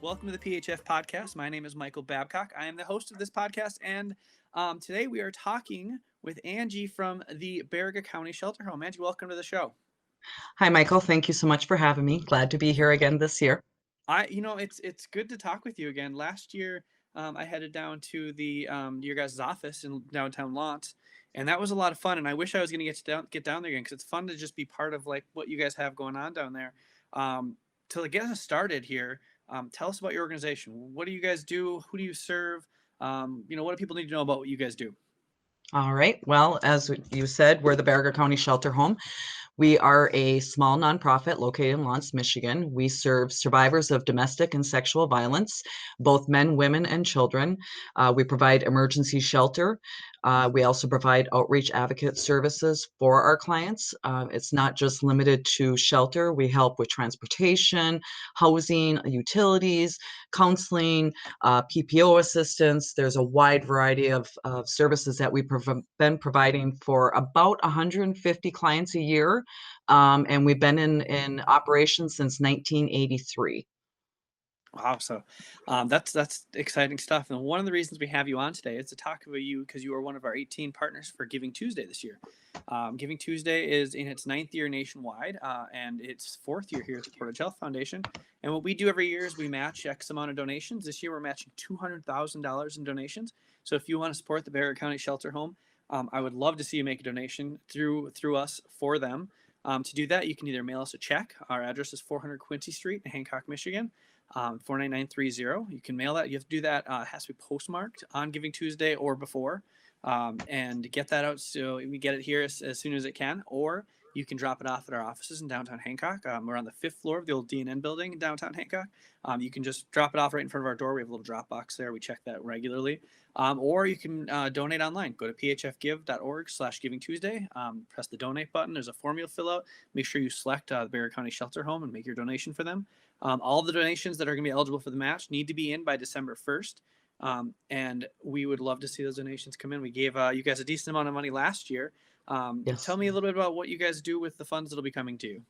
Welcome to the PHF Podcast. My name is Michael Babcock. I am the host of this podcast, and today we are talking with Angie from the Baraga County Shelter Home. Angie, welcome to the show. Hi, Michael. Thank you so much for having me. Glad to be here again this year. It's good to talk with you again. Last year, I headed down to the your guys' office in downtown Lawrence, and that was a lot of fun. And I wish I was going to get down there again because it's fun to just be part of like what you guys have going on down there. To get us started here. Tell us about your organization. What do you guys do? Who do you serve? What do people need to know about what you guys do? All right. Well, as you said, we're the Baraga County Shelter Home. We are a small nonprofit located in Lawrence, Michigan. We serve survivors of domestic and sexual violence, both men, women, and children. We provide emergency shelter. We also provide outreach advocate services for our clients. It's not just limited to shelter. We help with transportation, housing, utilities, counseling, PPO assistance. There's a wide variety of services that we've been providing for about 150 clients a year. And we've been in operation since 1983. Wow, so that's exciting stuff. And one of the reasons we have you on today is to talk about you because you are one of our 18 partners for Giving Tuesday this year. Giving Tuesday is in its 9th year nationwide and its 4th year here at the Portage Health Foundation. And what we do every year is we match X amount of donations. This year we're matching $200,000 in donations. So if you want to support the Baraga County Shelter Home, I would love to see you make a donation through us for them. To do that, you can either mail us a check. Our address is 400 Quincy Street in Hancock, Michigan. 49930. You can mail that. You have to do that. It has to be postmarked on Giving Tuesday or before, and get that out so we get it here as soon as it can. Or you can drop it off at our offices in downtown Hancock. We're on the 5th floor of the old D&N building in downtown Hancock. You can just drop it off right in front of our door. We have a little drop box there. We check that regularly. Or you can donate online. Go to phfgive.org/givingtuesday. Press the donate button. There's a form you'll fill out. Make sure you select the Baraga County Shelter Home and make your donation for them. All the donations that are going to be eligible for the match need to be in by December 1st. And we would love to see those donations come in. We gave you guys a decent amount of money last year. Yes. Tell me a little bit about what you guys do with the funds that'll be coming to you.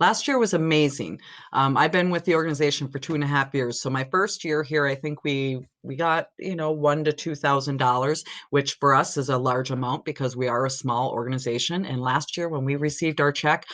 Last year was amazing. I've been with the organization for 2.5 years. So my first year here, I think we got, $1,000 to $2,000, which for us is a large amount because we are a small organization. And last year when we received our check,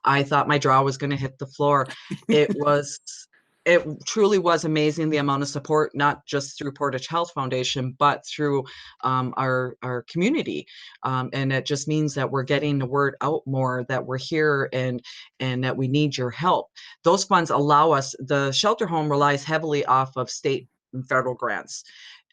I thought my jaw was going to hit the floor. It truly was amazing, the amount of support, not just through Portage Health Foundation, but through our community. And it just means that we're getting the word out more, that we're here and that we need your help. Those funds allow us, the shelter home relies heavily off of state and federal grants.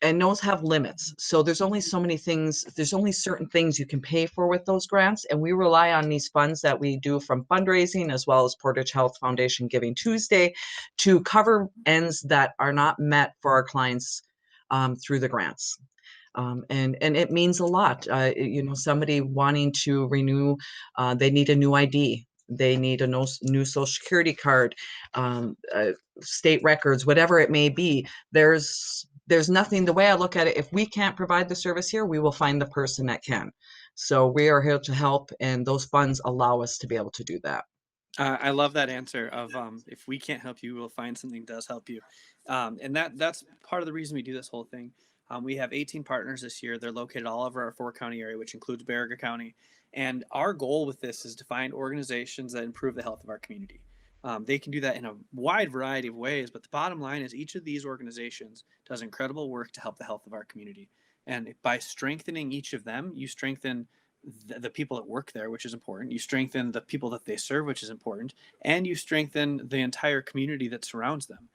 And those have limits. So there's only so many things, there's only certain things you can pay for with those grants. And we rely on these funds that we do from fundraising as well as Portage Health Foundation Giving Tuesday to cover ends that are not met for our clients through the grants. And it means a lot. Somebody wanting to renew, they need a new ID. They need a new social security card, state records, whatever it may be. There's nothing, the way I look at it, if we can't provide the service here, we will find the person that can. So we are here to help, and those funds allow us to be able to do that. I love that answer of if we can't help you, we'll find something that does help you. And that's part of the reason we do this whole thing. We have 18 partners this year. They're located all over our 4-county area, which includes Baraga County. And our goal with this is to find organizations that improve the health of our community. They can do that in a wide variety of ways, but the bottom line is each of these organizations does incredible work to help the health of our community. And by strengthening each of them, you strengthen the people that work there, which is important. You strengthen the people that they serve, which is important. And you strengthen the entire community that surrounds them.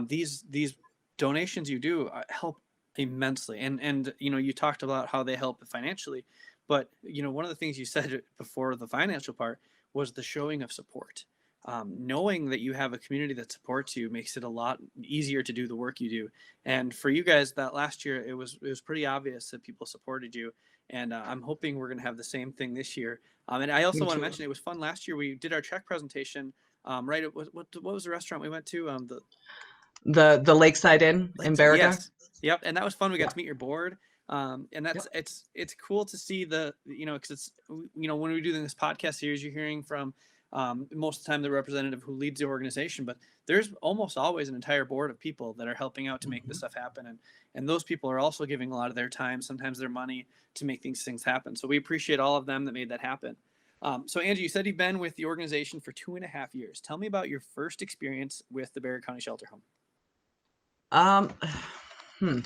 These donations you do help immensely. And you talked about how they help financially. But, one of the things you said before the financial part was the showing of support. Knowing that you have a community that supports you makes it a lot easier to do the work you do. And for you guys, that last year, it was pretty obvious that people supported you. And I'm hoping we're going to have the same thing this year. And I also want to mention it was fun last year. We did our check presentation. Right? What was the restaurant we went to? The Lakeside Inn in Baraga. Yes. Yep. And that was fun. We got to meet your board. And that's it's cool to see because it's when we do this podcast series, you're hearing from Most of the time, the representative who leads the organization, but there's almost always an entire board of people that are helping out to make this Mhm. stuff happen. And those people are also giving a lot of their time, sometimes their money, to make these things happen. So we appreciate all of them that made that happen. So Angie, you said you've been with the organization for 2.5 years. Tell me about your first experience with the Baraga County Shelter Home. Um, hmm,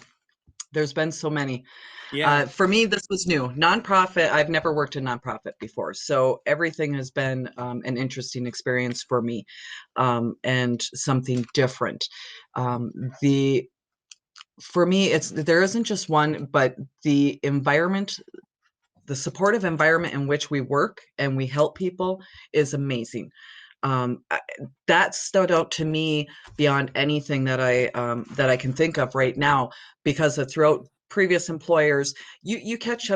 there's been so many. Yeah. For me, this was new. Nonprofit, I've never worked in nonprofit before. So everything has been an interesting experience for me, and something different. Um, the for me, there isn't just one, but the environment, the supportive environment in which we work and we help people is amazing. That stood out to me beyond anything that I can think of right now, because throughout previous employers, you catch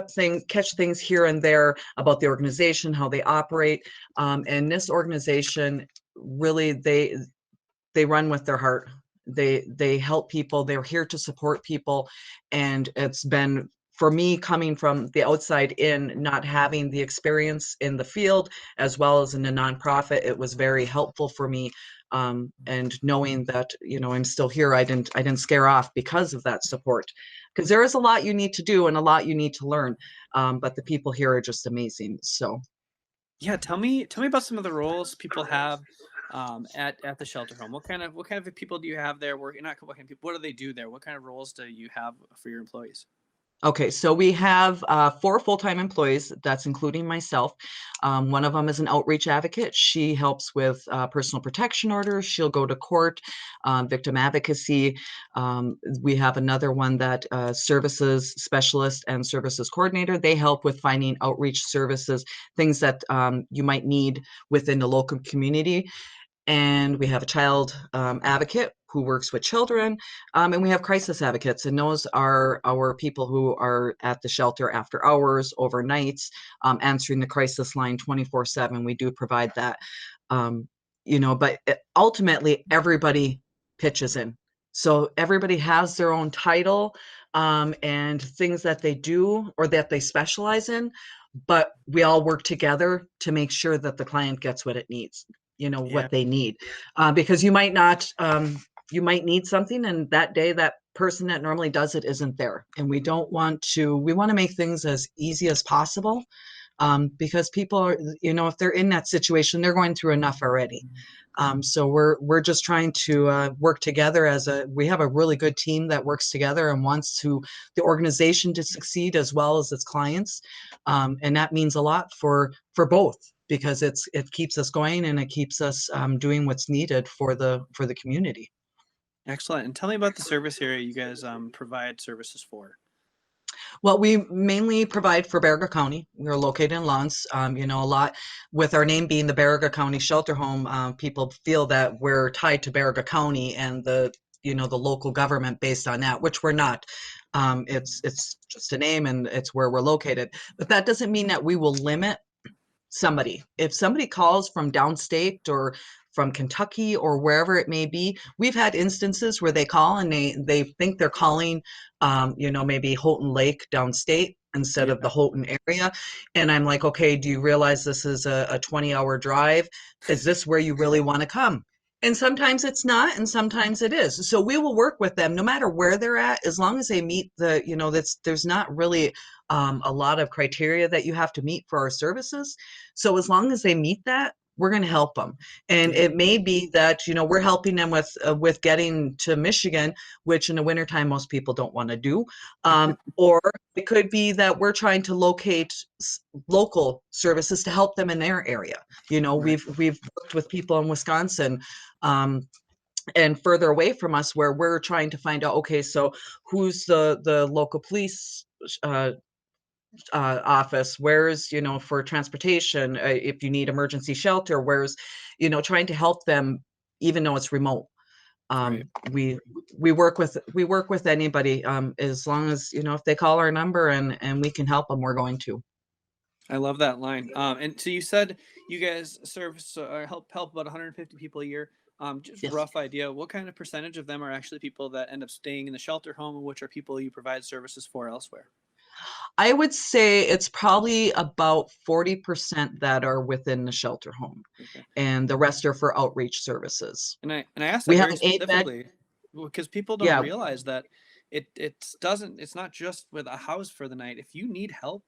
things here and there about the organization, how they operate, and this organization really, they run with their heart. They help people. They're here to support people, and it's been, for me, coming from the outside in, not having the experience in the field as well as in a nonprofit, it was very helpful for me. And knowing that, I'm still here, I didn't scare off because of that support, because there is a lot you need to do and a lot you need to learn. But the people here are just amazing. So. Yeah, tell me about some of the roles people have at the shelter home. What kind of people do you have there? Working, not what kind of people. What do they do there? What kind of roles do you have for your employees? Okay, so we have 4 full-time employees. That's including myself. One of them is an outreach advocate. She helps with personal protection orders. She'll go to court, victim advocacy. We have another one that services specialist and services coordinator. They help with finding outreach services, things that you might need within the local community. And we have a child advocate who works with children, and we have crisis advocates, and those are our people who are at the shelter after hours, overnights, answering the crisis line 24/7. We do provide that. um, but ultimately everybody pitches in, so everybody has their own title, and things that they do or that they specialize in, but we all work together to make sure that the client gets what it needs, Yeah. what they need. Because you might not, you might need something, and that day that person that normally does it isn't there, and we want to make things as easy as possible, because people are, if they're in that situation, they're going through enough already. So we're just trying to work together we have a really good team that works together and wants the organization to succeed as well as its clients. And that means a lot for both, because it keeps us going, and it keeps us doing what's needed for the community. Excellent. And tell me about the service area you guys provide services for. Well, we mainly provide for Baraga County. We're located in Lawrence. A lot with our name being the Baraga County Shelter Home, people feel that we're tied to Baraga County and the local government based on that, which we're not. It's just a name, and it's where we're located. But that doesn't mean that we will limit somebody. If somebody calls from downstate or from Kentucky or wherever it may be, we've had instances where they call and they think they're calling, maybe Houghton Lake downstate instead of Yeah. the Houghton area. And I'm like, okay, do you realize this is a 20-hour drive? Is this where you really want to come? And sometimes it's not, and sometimes it is. So we will work with them no matter where they're at, as long as they meet there's not really a lot of criteria that you have to meet for our services. So as long as they meet that, we're going to help them. And Yeah. it may be that, we're helping them with getting to Michigan, which in the wintertime most people don't want to do. Or it could be that we're trying to locate local services to help them in their area. Right. We've worked with people in Wisconsin, um, and further away from us, where we're trying to find out, okay, so who's the local police uh, office, where's, for transportation, if you need emergency shelter, where's, trying to help them even though it's remote. Right. We work with anybody, as long as, if they call our number and we can help them, we're going to. I love that line. And so you said you guys service help about 150 people a year. Just Yes. rough idea. What kind of percentage of them are actually people that end up staying in the shelter home, and which are people you provide services for elsewhere? I would say it's probably about 40% that are within the shelter home, Okay. and the rest are for outreach services. And I asked We that have very an 8-bed. specifically because people don't Yeah, realize that it's not just with a house for the night. If you need help,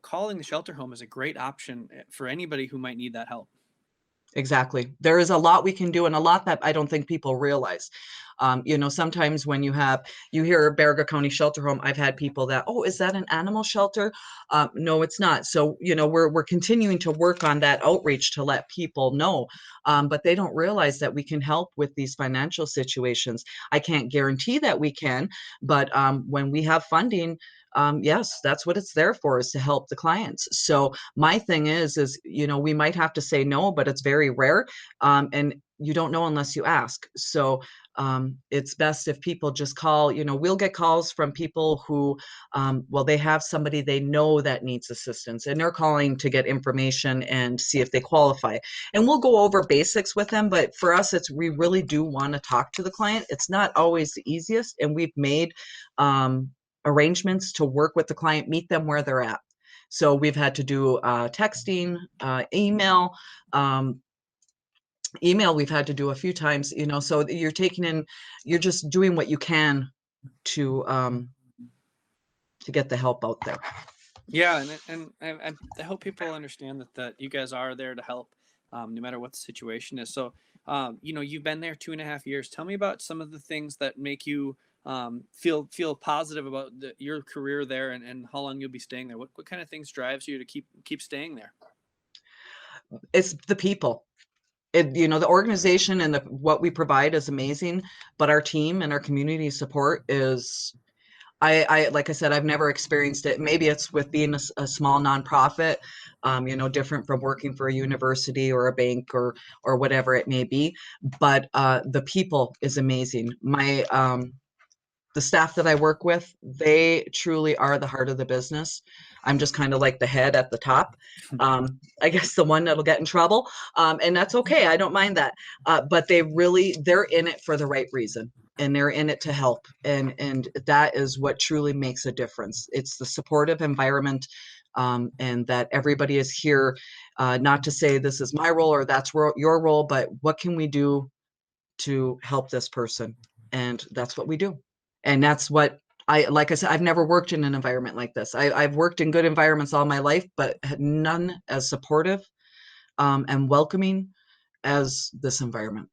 calling the shelter home is a great option for anybody who might need that help. exactly. There is a lot we can do, and a lot that I don't think people realize. Sometimes when you hear Baraga County Shelter Home, I've had people that, oh, is that an animal shelter? No, it's not. So, we're continuing to work on that outreach to let people know, but they don't realize that we can help with these financial situations. I can't guarantee that we can, but when we have funding, yes, that's what it's there for, is to help the clients. So my thing is, we might have to say no, but it's very rare. And you don't know unless you ask. So it's best if people just call. We'll get calls from people who, well, they have somebody they know that needs assistance, and they're calling to get information and see if they qualify. And we'll go over basics with them. But for us, we really do want to talk to the client. It's not always the easiest, and we've made arrangements to work with the client, meet them where they're at. So we've had to do texting, email. Email we've had to do a few times, so you're just doing what you can to get the help out there. Yeah, and I hope people understand that you guys are there to help, no matter what the situation is. So, you've been there 2.5 years. Tell me about some of the things that make you feel positive about your career there, and how long you'll be staying there. What kind of things drives you to keep staying there? It's the people. The organization and what we provide is amazing, but our team and our community support is, I like I said, I've never experienced it. Maybe it's with being a small nonprofit, different from working for a university or a bank or whatever it may be. But the people is amazing. The staff that I work with, they truly are the heart of the business. I'm just kind of like the head at the top. I guess the one that'll get in trouble. And that's okay. I don't mind that. But they're in it for the right reason. And they're in it to help. And that is what truly makes a difference. It's the supportive environment, and that everybody is here, not to say this is my role or that's your role, but what can we do to help this person? And that's what we do. And that's what like I said, I've never worked in an environment like this. I've worked in good environments all my life, but had none as supportive, and welcoming as this environment.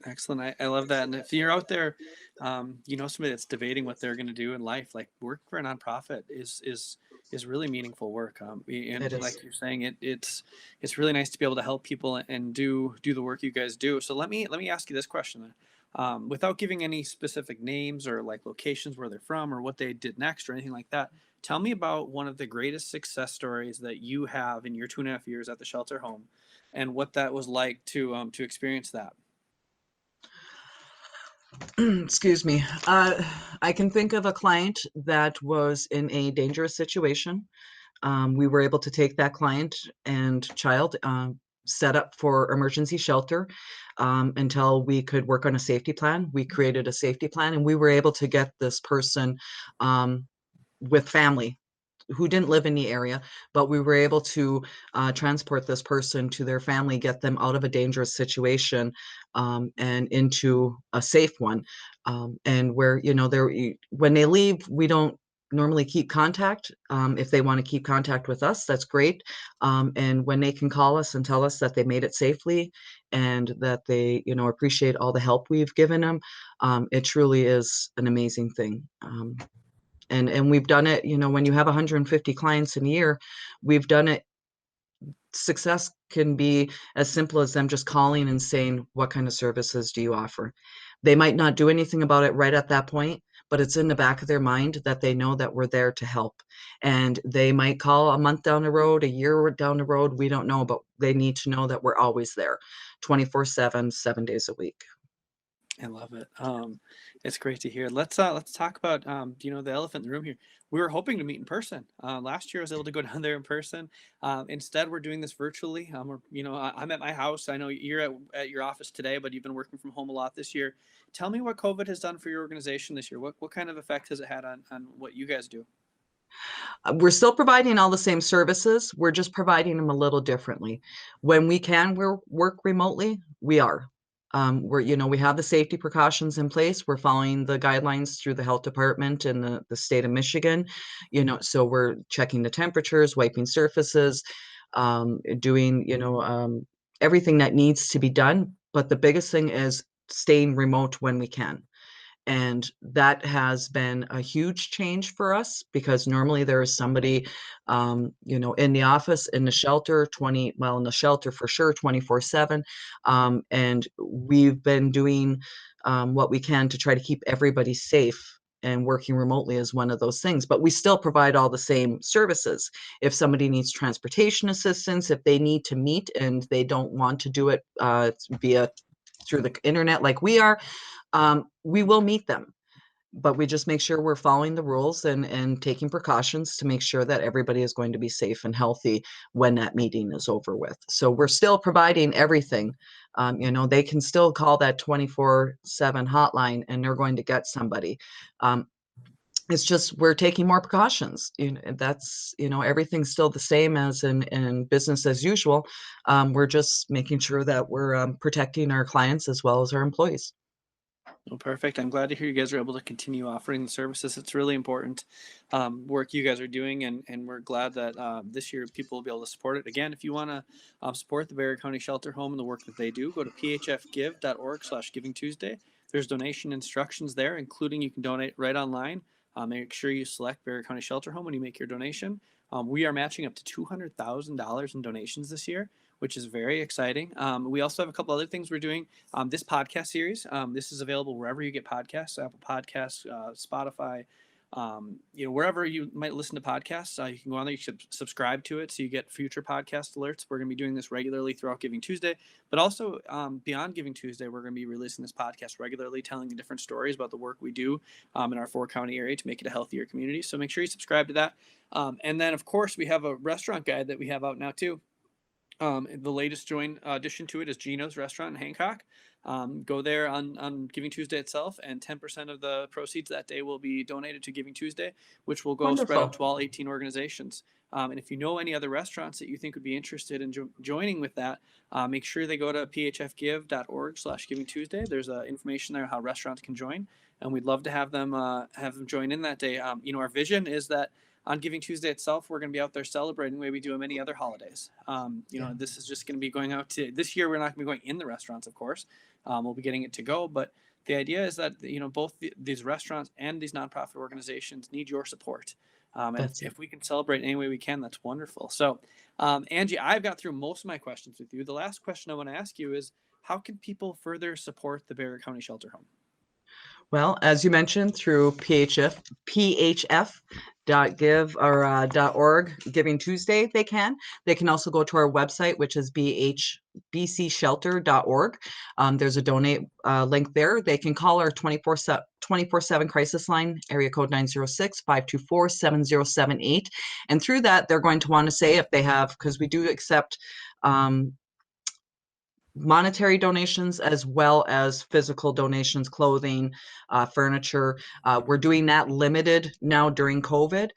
Excellent. I love that. And if you're out there, somebody that's debating what they're going to do in life, like work for a nonprofit is really meaningful work. And It is. like you're saying, it's really nice to be able to help people and do the work you guys do. So let me ask you this question then. Without giving any specific names or like locations where they're from or what they did next or anything like that, tell me about one of the greatest success stories that you have in your 2.5 years at the shelter home, and what that was like to experience that. Excuse me. I can think of a client that was in a dangerous situation. We were able to take that client and child, set up for emergency shelter, until we could work on a safety plan. We created a safety plan, and we were able to get this person, um, with family who didn't live in the area, but we were able to transport this person to their family, get them out of a dangerous situation, and into a safe one. And where, when they leave, we don't normally keep contact. If they want to keep contact with us, that's great. And when they can call us and tell us that they made it safely and that they, appreciate all the help we've given them, it truly is an amazing thing. And we've done it, when you have 150 clients in a year, we've done it. Success can be as simple as them just calling and saying, what kind of services do you offer? They might not do anything about it right at that point, but it's in the back of their mind that they know that we're there to help. And they might call a month down the road, a year down the road, we don't know, but they need to know that we're always there, 24/7, 7 days a week. I love it. It's great to hear. Let's talk about the elephant in the room here. We were hoping to meet in person. Last year I was able to go down there in person. Instead, we're doing this virtually. I'm at my house. I know you're at your office today, but you've been working from home a lot this year. Tell me what COVID has done for your organization this year. What kind of effect has it had on what you guys do? We're still providing all the same services. We're just providing them a little differently. When we can work remotely, we are. We have the safety precautions in place. We're following the guidelines through the health department in the state of Michigan. So we're checking the temperatures, wiping surfaces, doing, everything that needs to be done. But the biggest thing is staying remote when we can. And that has been a huge change for us because normally there is somebody, in the office, in the shelter, in the shelter for sure, 24/7. And we've been doing what we can to try to keep everybody safe. And working remotely is one of those things, but we still provide all the same services. If somebody needs transportation assistance, if they need to meet and they don't want to do it via through the internet like we are, we will meet them, but we just make sure we're following the rules and taking precautions to make sure that everybody is going to be safe and healthy when that meeting is over with. So we're still providing everything. They can still call that 24/7 hotline and they're going to get somebody. It's just we're taking more precautions. That's everything's still the same as in business as usual. We're just making sure that we're protecting our clients as well as our employees. Well, perfect. I'm glad to hear you guys are able to continue offering the services. It's really important work you guys are doing, and we're glad that this year people will be able to support it. Again, if you want to support the Baraga County Shelter Home and the work that they do, go to phfgive.org/Giving Tuesday. There's donation instructions there, including you can donate right online. Make sure you select Baraga County Shelter Home when you make your donation. We are matching up to $200,000 in donations this year, which is very exciting. We also have a couple other things we're doing. This podcast series, this is available wherever you get podcasts, Apple Podcasts, Spotify, wherever you might listen to podcasts. You can go on there, you should subscribe to it so you get future podcast alerts. We're going to be doing this regularly throughout Giving Tuesday, but also beyond Giving Tuesday, we're going to be releasing this podcast regularly, telling you different stories about the work we do in our 4-county area to make it a healthier community. So make sure you subscribe to that. And then, of course, we have a restaurant guide that we have out now too. The latest addition to it is Gino's Restaurant in Hancock. Go there on Giving Tuesday itself, and 10% of the proceeds that day will be donated to Giving Tuesday, which will go spread out to all 18 organizations. And if you know any other restaurants that you think would be interested in joining with that, make sure they go to phfgive.org/Giving Tuesday. There's information there how restaurants can join, and we'd love to have them join in that day. Our vision is that on Giving Tuesday itself, we're going to be out there celebrating the way we do many other holidays. This is just going to be going out to this year. We're not going to be going in the restaurants, of course. We'll be getting it to go. But the idea is that, both these restaurants and these nonprofit organizations need your support. And if we can celebrate any way we can, that's wonderful. So, Angie, I've got through most of my questions with you. The last question I want to ask you is, how can people further support the Baraga County Shelter Home? Well, as you mentioned, through PHF.give or .org Giving Tuesday, they can. They can also go to our website, which is bcshelter.org. There's a donate link there. They can call our 24/7 crisis line, area code 906-524-7078. And through that, they're going to want to say if they have, because we do accept monetary donations as well as physical donations, clothing, furniture. We're doing that limited now during COVID,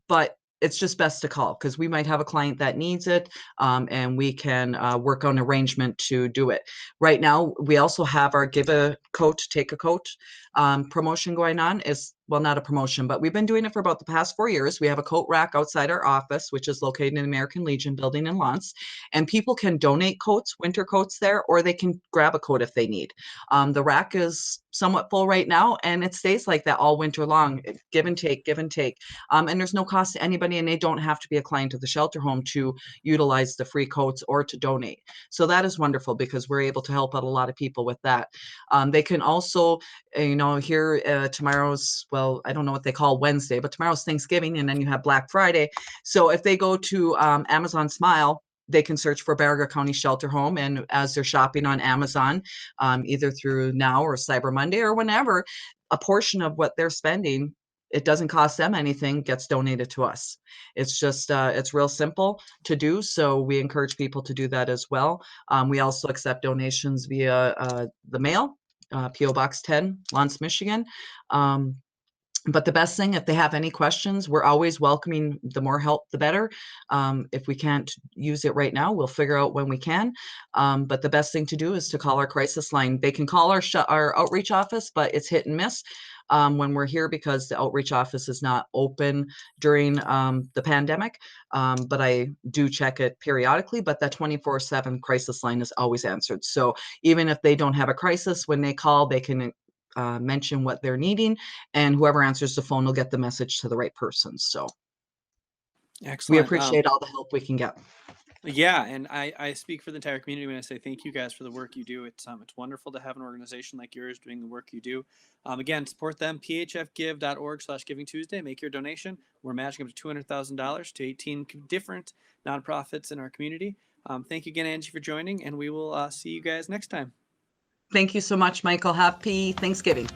but it's just best to call because we might have a client that needs it, and we can work on arrangement to do it. Right now, we also have our Give a Coat, Take a Coat promotion going on. Well, not a promotion, but we've been doing it for about the past 4 years. We have a coat rack outside our office, which is located in the American Legion building in Lawrence, and people can donate coats, winter coats there, or they can grab a coat if they need. The rack is somewhat full right now, and it stays like that all winter long. Give and take, give and take. And there's no cost to anybody, and they don't have to be a client of the shelter home to utilize the free coats or to donate. So that is wonderful because we're able to help out a lot of people with that. They can also, here tomorrow's, well, I don't know what they call Wednesday, but tomorrow's Thanksgiving, and then you have Black Friday. So if they go to Amazon Smile, they can search for Baraga County Shelter Home, and as they're shopping on Amazon, either through now or Cyber Monday or whenever, a portion of what they're spending, it doesn't cost them anything, gets donated to us. It's just, it's real simple to do. So we encourage people to do that as well. We also accept donations via the mail, P.O. Box 10, Lawrence, Michigan. But the best thing, if they have any questions, we're always welcoming. The more help, the better. If we can't use it right now, we'll figure out when we can. But the best thing to do is to call our crisis line. They can call our outreach office, but it's hit and miss when we're here because the outreach office is not open during the pandemic. But I do check it periodically, but that 24/7 crisis line is always answered. So even if they don't have a crisis, when they call, they can mention what they're needing, and whoever answers the phone will get the message to the right person. So we Excellent. appreciate all the help we can get. Yeah, and I speak for the entire community when I say thank you guys for the work you do. It's wonderful to have an organization like yours doing the work you do. Again, support them, phfgive.org/Giving Tuesday. Make your donation. We're matching up to $200,000 to 18 different nonprofits in our community. Thank you again, Angie, for joining, and we will see you guys next time. Thank you so much, Michael. Happy Thanksgiving.